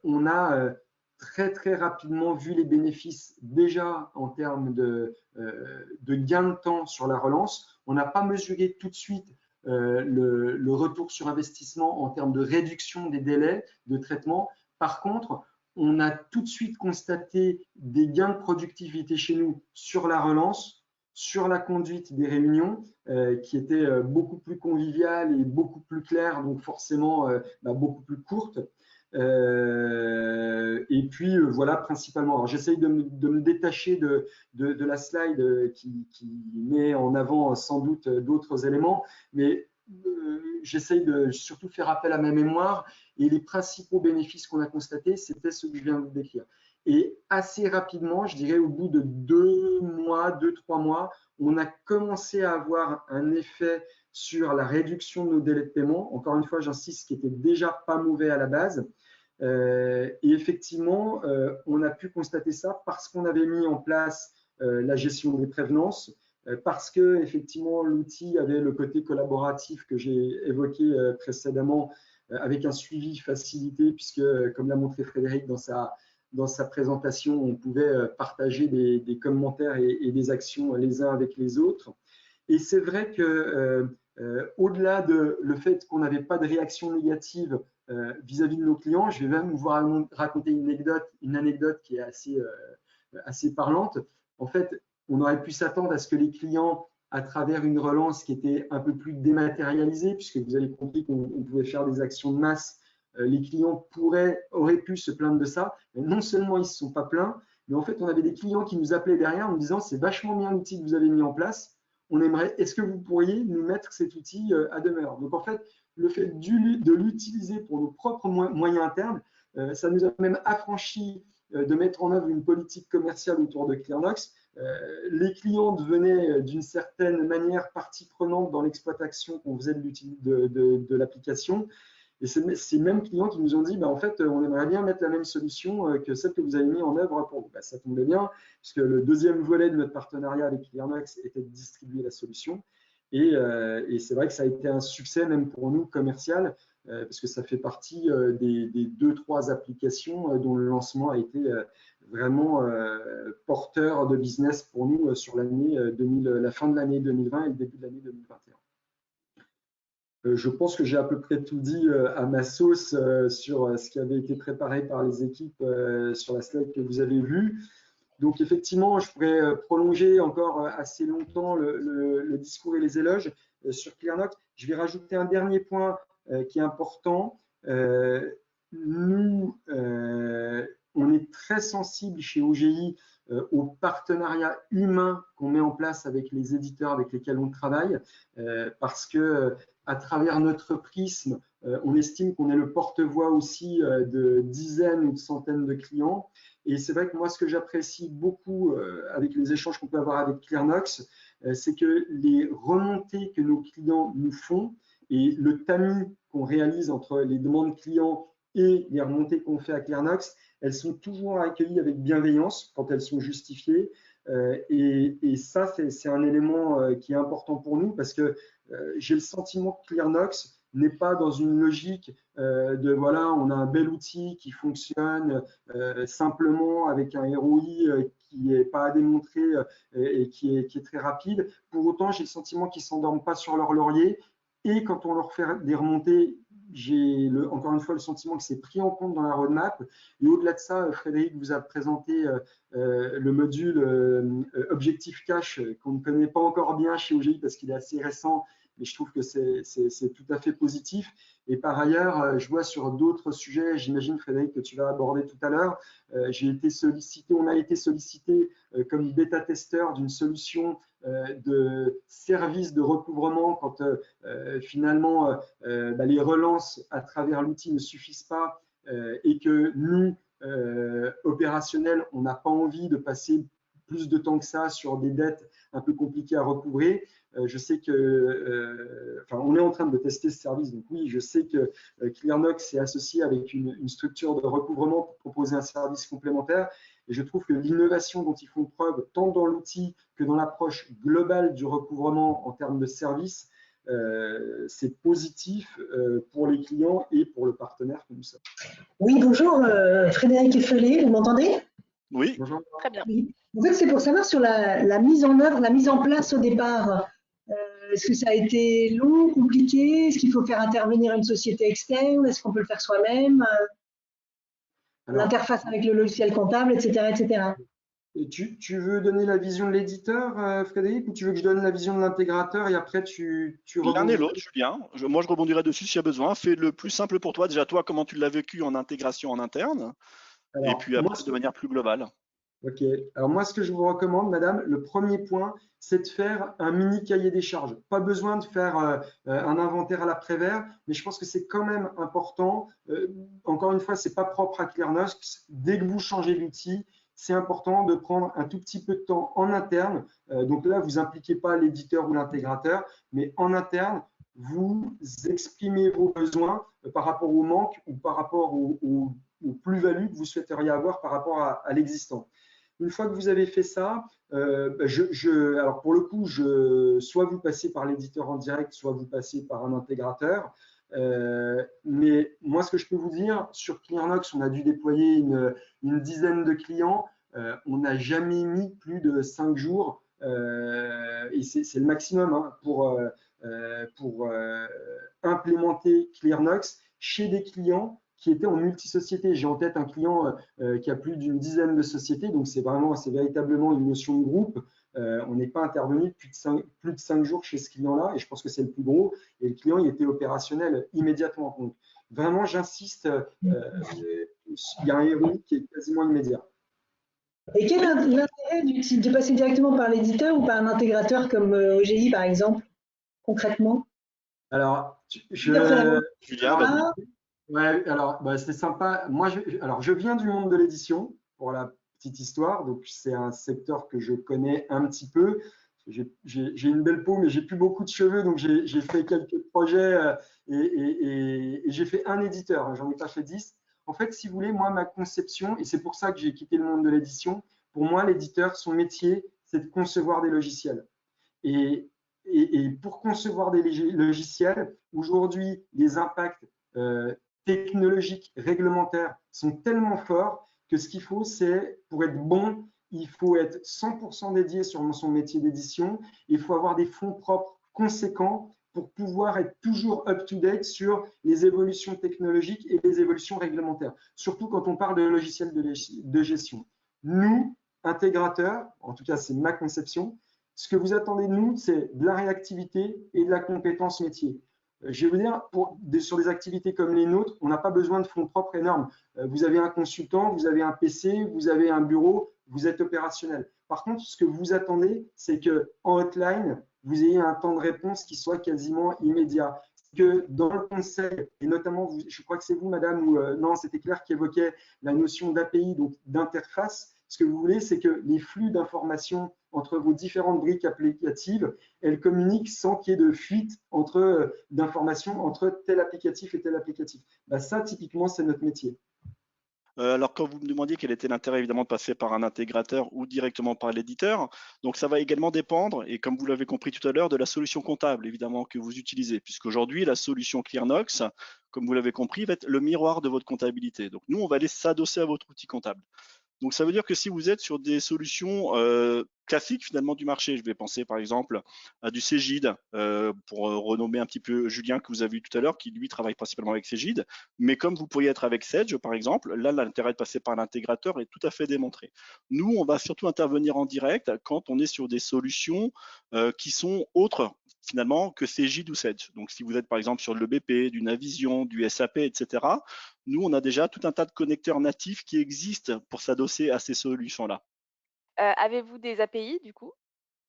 on a très rapidement vu les bénéfices déjà en termes de gain de temps sur la relance. On n'a pas mesuré tout de suite le retour sur investissement en termes de réduction des délais de traitement. Par contre, on a tout de suite constaté des gains de productivité chez nous sur la relance, sur la conduite des réunions, qui étaient beaucoup plus conviviales et beaucoup plus claires, donc forcément beaucoup plus courtes. Et puis voilà, principalement. Alors j'essaye de me détacher de la slide qui met en avant sans doute d'autres éléments, mais j'essaye de surtout faire appel à ma mémoire, et les principaux bénéfices qu'on a constatés, c'était ce que je viens de vous décrire. Et assez rapidement, je dirais au bout de 2-3 mois, on a commencé à avoir un effet sur la réduction de nos délais de paiement. Encore une fois, j'insiste, ce qui était déjà pas mauvais à la base. Et effectivement, on a pu constater ça parce qu'on avait mis en place la gestion des prévenances, parce que effectivement l'outil avait le côté collaboratif que j'ai évoqué précédemment, avec un suivi facilité, puisque comme l'a montré Frédéric dans sa présentation, on pouvait partager des commentaires et des actions les uns avec les autres. Et c'est vrai que au-delà de le fait qu'on n'avait pas de réaction négative vis-à-vis de nos clients, je vais même vous raconter une anecdote qui est assez parlante. En fait, on aurait pu s'attendre à ce que les clients, à travers une relance qui était un peu plus dématérialisée, puisque vous avez compris qu'on pouvait faire des actions de masse, les clients auraient pu se plaindre de ça. Mais non seulement ils ne se sont pas plaints, mais en fait, on avait des clients qui nous appelaient derrière en nous disant « c'est vachement bien l'outil que vous avez mis en place, on aimerait, est-ce que vous pourriez nous mettre cet outil à demeure ?» Donc en fait, le fait de l'utiliser pour nos propres moyens internes, ça nous a même affranchi de mettre en œuvre une politique commerciale autour de ClearNox. Les clients devenaient d'une certaine manière partie prenante dans l'exploitation qu'on faisait de l'application. Et c'est ces mêmes clients qui nous ont dit, en fait, on aimerait bien mettre la même solution que celle que vous avez mis en œuvre pour vous. Ça tombait bien, puisque le deuxième volet de notre partenariat avec ClearNox était de distribuer la solution. Et c'est vrai que ça a été un succès, même pour nous, commercial, parce que ça fait partie des 2-3 applications dont le lancement a été vraiment porteur de business pour nous sur la fin de l'année 2020 et le début de l'année 2021. Je pense que j'ai à peu près tout dit à ma sauce sur ce qui avait été préparé par les équipes sur la slide que vous avez vue. Donc effectivement, je pourrais prolonger encore assez longtemps le discours et les éloges sur ClearNox. Je vais rajouter un dernier point qui est important. Nous, on est très sensible chez OGI au partenariat humain qu'on met en place avec les éditeurs avec lesquels on travaille, parce que à travers notre prisme, on estime qu'on est le porte-voix aussi de dizaines ou de centaines de clients. Et c'est vrai que moi, ce que j'apprécie beaucoup avec les échanges qu'on peut avoir avec ClearNox, c'est que les remontées que nos clients nous font et le tamis qu'on réalise entre les demandes clients et les remontées qu'on fait à ClearNox, elles sont toujours accueillies avec bienveillance quand elles sont justifiées. Et ça, c'est un élément qui est important pour nous, parce que j'ai le sentiment que ClearNox n'est pas dans une logique de voilà, on a un bel outil qui fonctionne simplement avec un ROI qui n'est pas à démontrer et qui est très rapide. Pour autant, j'ai le sentiment qu'ils ne s'endorment pas sur leur laurier, et quand on leur fait des remontées, j'ai encore une fois le sentiment que c'est pris en compte dans la roadmap. Et au-delà de ça, Frédéric vous a présenté le module Objectif Cash qu'on ne connaît pas encore bien chez OGI parce qu'il est assez récent, mais je trouve que c'est tout à fait positif. Et par ailleurs, je vois sur d'autres sujets, j'imagine Frédéric que tu vas aborder tout à l'heure, on a été sollicité comme bêta-testeur d'une solution de service de recouvrement quand finalement les relances à travers l'outil ne suffisent pas et que nous, opérationnels, on n'a pas envie de passer plus de temps que ça sur des dettes un peu compliquées à recouvrer. Je sais que, on est en train de tester ce service, donc oui, je sais que ClearNox est associé avec une structure de recouvrement pour proposer un service complémentaire. Et je trouve que l'innovation dont ils font preuve, tant dans l'outil que dans l'approche globale du recouvrement en termes de service, c'est positif pour les clients et pour le partenaire que nous sommes. Oui, bonjour, Frédéric Effelé, vous m'entendez? Oui. Très bien. Oui. En fait, c'est pour savoir sur la mise en œuvre, la mise en place au départ. Est-ce que ça a été long, compliqué? Est-ce qu'il faut faire intervenir une société externe? Est-ce qu'on peut le faire soi-même? L'interface avec le logiciel comptable, etc., etc. Et tu veux donner la vision de l'éditeur, Frédéric, ou tu veux que je donne la vision de l'intégrateur et après tu L'un et rebondis? l'autre, Julien. Moi, je rebondirai dessus s'il y a besoin. Fais le plus simple pour toi. Déjà, toi, comment tu l'as vécu en intégration en interne, et Alors, puis après, de manière plus globale. Ok. Alors moi, ce que je vous recommande, madame, le premier point, c'est de faire un mini cahier des charges. Pas besoin de faire un inventaire à l'après-vert, mais je pense que c'est quand même important. Encore une fois, c'est pas propre à ClearNox. Dès que vous changez d'outil, c'est important de prendre un tout petit peu de temps en interne. Donc là, vous impliquez pas l'éditeur ou l'intégrateur, mais en interne, vous exprimez vos besoins par rapport au manque ou par rapport aux plus-values que vous souhaiteriez avoir par rapport à l'existant. Une fois que vous avez fait ça, alors pour le coup, soit vous passez par l'éditeur en direct, soit vous passez par un intégrateur. Mais moi, ce que je peux vous dire, sur ClearNox, on a dû déployer une dizaine de clients. On n'a jamais mis plus de 5 jours, et c'est le maximum hein, pour implémenter ClearNox chez des clients qui étaient en multisociété. J'ai en tête un client qui a plus d'une dizaine de sociétés, donc c'est véritablement une notion de groupe. On n'est pas intervenu plus de 5 jours chez ce client-là, et je pense que c'est le plus gros, et le client il était opérationnel immédiatement. Donc vraiment, j'insiste, il y a un ROI qui est quasiment immédiat. Et quel est l'intérêt de passer directement par l'éditeur ou par un intégrateur comme OGI, par exemple, concrètement? Alors, Julien, vas-y. Ouais, alors c'est sympa. Moi, je viens du monde de l'édition, pour la petite histoire, donc c'est un secteur que je connais un petit peu. J'ai une belle peau, mais j'ai plus beaucoup de cheveux, donc j'ai fait quelques projets et j'ai fait un éditeur, hein, j'en ai pas fait 10. En fait, si vous voulez, moi, ma conception, et c'est pour ça que j'ai quitté le monde de l'édition, pour moi, l'éditeur, son métier, c'est de concevoir des logiciels. Et, et pour concevoir des logiciels, aujourd'hui, les impacts technologiques, réglementaires sont tellement forts que ce qu'il faut, c'est, pour être bon, il faut être 100% dédié sur son métier d'édition. Il faut avoir des fonds propres conséquents pour pouvoir être toujours up-to-date sur les évolutions technologiques et les évolutions réglementaires, surtout quand on parle de logiciels de gestion. Nous, intégrateurs, en tout cas c'est ma conception, ce que vous attendez de nous, c'est de la réactivité et de la compétence métier. Je vais vous dire, sur des activités comme les nôtres, on n'a pas besoin de fonds propres énormes. Vous avez un consultant, vous avez un PC, vous avez un bureau, vous êtes opérationnel. Par contre, ce que vous attendez, c'est qu'en hotline, vous ayez un temps de réponse qui soit quasiment immédiat. Que dans le conseil, et notamment, je crois que c'est vous, madame, ou non, c'était Claire qui évoquait la notion d'API, donc d'interface. Ce que vous voulez, c'est que les flux d'informations entre vos différentes briques applicatives, elles communiquent sans qu'il y ait de fuite d'informations entre tel applicatif et tel applicatif. Ça, typiquement, c'est notre métier. Alors, quand vous me demandiez quel était l'intérêt évidemment de passer par un intégrateur ou directement par l'éditeur, donc ça va également dépendre, et comme vous l'avez compris tout à l'heure, de la solution comptable évidemment que vous utilisez, puisqu'aujourd'hui la solution ClearNox, comme vous l'avez compris, va être le miroir de votre comptabilité. Donc nous, on va aller s'adosser à votre outil comptable. Donc ça veut dire que si vous êtes sur des solutions classiques finalement du marché, je vais penser par exemple à du Cegid, pour renommer un petit peu Julien que vous avez vu tout à l'heure, qui lui travaille principalement avec Cegid, mais comme vous pourriez être avec Sage par exemple, là l'intérêt de passer par l'intégrateur est tout à fait démontré. Nous, on va surtout intervenir en direct quand on est sur des solutions qui sont autres finalement que Cegid ou Sage. Donc si vous êtes par exemple sur le BP, du Navision, du SAP, etc., nous, on a déjà tout un tas de connecteurs natifs qui existent pour s'adosser à ces solutions-là. Avez-vous des API du coup?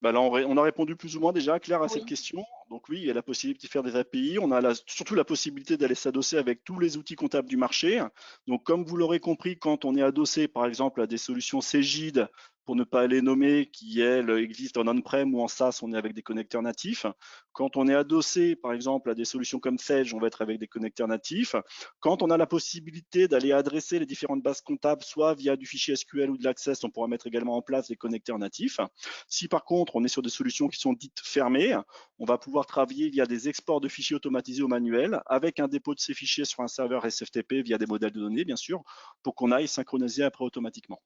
Là, on a répondu plus ou moins déjà, Claire, à cette Oui. question. Donc oui, il y a la possibilité de faire des API. On a surtout la possibilité d'aller s'adosser avec tous les outils comptables du marché. Donc comme vous l'aurez compris, quand on est adossé par exemple à des solutions Cegid, pour ne pas les nommer, qui elles existent en on-prem ou en SaaS, on est avec des connecteurs natifs. Quand on est adossé par exemple à des solutions comme Sage, on va être avec des connecteurs natifs. Quand on a la possibilité d'aller adresser les différentes bases comptables, soit via du fichier SQL ou de l'Access, on pourra mettre également en place des connecteurs natifs. Si par contre on est sur des solutions qui sont dites fermées, on va pouvoir travailler via des exports de fichiers automatisés au manuel, avec un dépôt de ces fichiers sur un serveur SFTP via des modèles de données, bien sûr, pour qu'on aille synchroniser après automatiquement.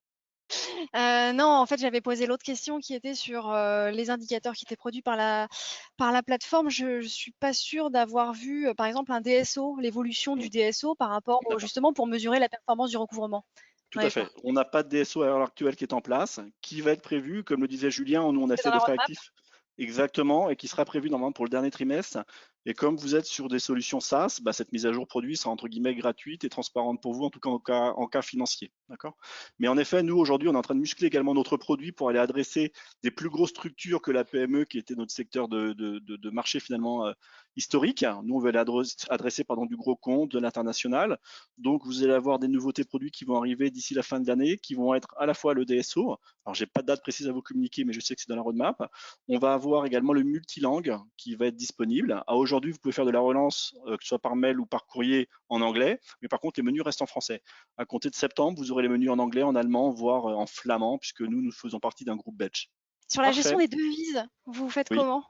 Non, en fait, j'avais posé l'autre question qui était sur les indicateurs qui étaient produits par la plateforme. Je ne suis pas sûre d'avoir vu, par exemple, un DSO, l'évolution du DSO par rapport justement pour mesurer la performance du recouvrement. Tout à fait. On n'a pas de DSO à l'heure actuelle qui est en place, qui va être prévu, comme le disait Julien, nous on essaie de faire actif exactement et qui sera prévu normalement pour le dernier trimestre. Et comme vous êtes sur des solutions SaaS, cette mise à jour produit sera entre guillemets gratuite et transparente pour vous, en tout cas en cas financier. D'accord. Mais en effet, nous aujourd'hui, on est en train de muscler également notre produit pour aller adresser des plus grosses structures que la PME, qui était notre secteur de marché finalement historique. Nous, on veut aller adresser du gros compte, de l'international. Donc, vous allez avoir des nouveautés produits qui vont arriver d'ici la fin de l'année, qui vont être à la fois le DSO. Alors, j'ai pas de date précise à vous communiquer, mais je sais que c'est dans la roadmap. On va avoir également le multilangue qui va être disponible. Aujourd'hui, vous pouvez faire de la relance, que ce soit par mail ou par courrier en anglais, mais par contre, les menus restent en français. À compter de septembre, vous aurez les menus en anglais, en allemand, voire en flamand, puisque nous faisons partie d'un groupe belge. Sur la gestion des devises, vous faites comment?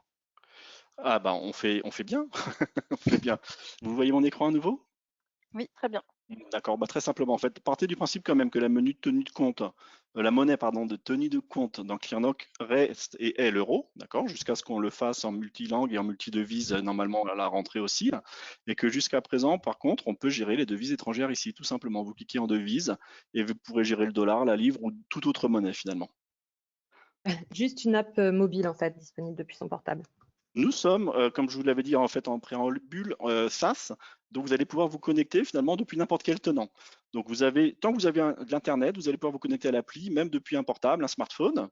Ah on fait bien. On fait bien. Vous voyez mon écran à nouveau? Oui, très bien. D'accord, très simplement, en fait, partez du principe quand même que la monnaie de tenue de compte, la monnaie de tenue de compte dans Clearnoc reste et est l'euro, d'accord, jusqu'à ce qu'on le fasse en multilangue et en multidevise normalement à la rentrée aussi, et que jusqu'à présent, par contre, on peut gérer les devises étrangères ici, tout simplement. Vous cliquez en devise et vous pourrez gérer le dollar, la livre ou toute autre monnaie finalement. Juste une app mobile en fait disponible depuis son portable. Nous sommes, comme je vous l'avais dit en fait en préambule, SaaS, donc vous allez pouvoir vous connecter finalement depuis n'importe quel tenant. Donc tant que vous avez de l'internet, vous allez pouvoir vous connecter à l'appli, même depuis un portable, un smartphone.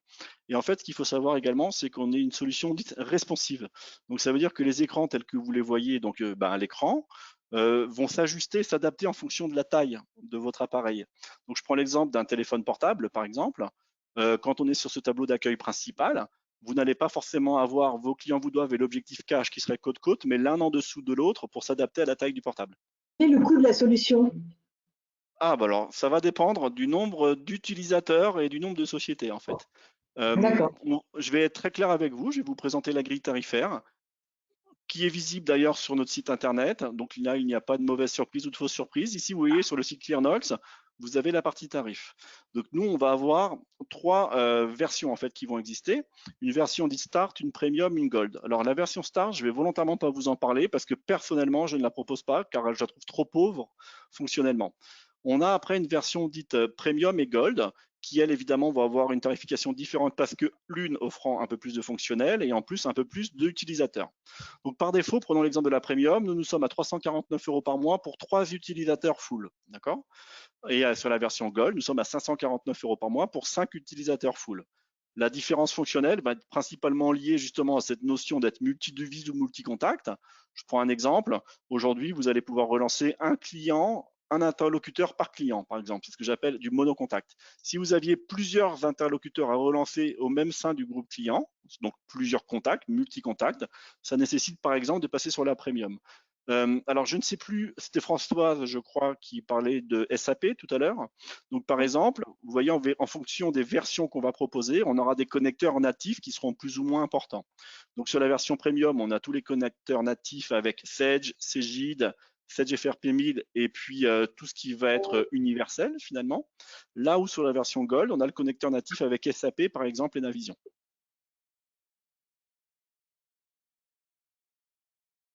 Et en fait, ce qu'il faut savoir également, c'est qu'on est une solution dite responsive. Donc ça veut dire que les écrans tels que vous les voyez donc à l'écran vont s'ajuster, s'adapter en fonction de la taille de votre appareil. Donc je prends l'exemple d'un téléphone portable, par exemple. Quand on est sur ce tableau d'accueil principal, vous n'allez pas forcément avoir vos clients vous doivent et l'objectif cache qui serait côte-côte, mais l'un en dessous de l'autre pour s'adapter à la taille du portable. Et le coût de la solution? Alors, ça va dépendre du nombre d'utilisateurs et du nombre de sociétés, en fait. D'accord. Je vais être très clair avec vous, je vais vous présenter la grille tarifaire, qui est visible d'ailleurs sur notre site internet. Donc là, il n'y a pas de mauvaise surprise ou de fausse surprise. Ici, vous voyez sur le site Clearnox, vous avez la partie tarif. Donc nous, on va avoir trois versions en fait qui vont exister. Une version dite Start, une Premium, une Gold. Alors la version Start, je vais volontairement pas vous en parler parce que personnellement, je ne la propose pas car je la trouve trop pauvre fonctionnellement. On a après une version dite Premium et Gold qui, elle, évidemment, va avoir une tarification différente parce que l'une offrant un peu plus de fonctionnel et en plus un peu plus d'utilisateurs. Donc par défaut, prenons l'exemple de la Premium, nous sommes à 349 € par mois pour 3 utilisateurs full, d'accord? Et sur la version Gold, nous sommes à 549 € par mois pour 5 utilisateurs full. La différence fonctionnelle va être principalement liée justement à cette notion d'être multi-devise ou multi-contact. Je prends un exemple. Aujourd'hui, vous allez pouvoir relancer un client, un interlocuteur par client, par exemple. C'est ce que j'appelle du monocontact. Si vous aviez plusieurs interlocuteurs à relancer au même sein du groupe client, donc plusieurs contacts, multi-contacts, ça nécessite par exemple de passer sur la premium. Alors, je ne sais plus, c'était Françoise, je crois, qui parlait de SAP tout à l'heure. Donc, par exemple, vous voyez, en fonction des versions qu'on va proposer, on aura des connecteurs natifs qui seront plus ou moins importants. Donc, sur la version Premium, on a tous les connecteurs natifs avec Sage, Cegid, Sage FRP 1000 et puis tout ce qui va être universel finalement. Là où sur la version Gold, on a le connecteur natif avec SAP, par exemple, et Navision.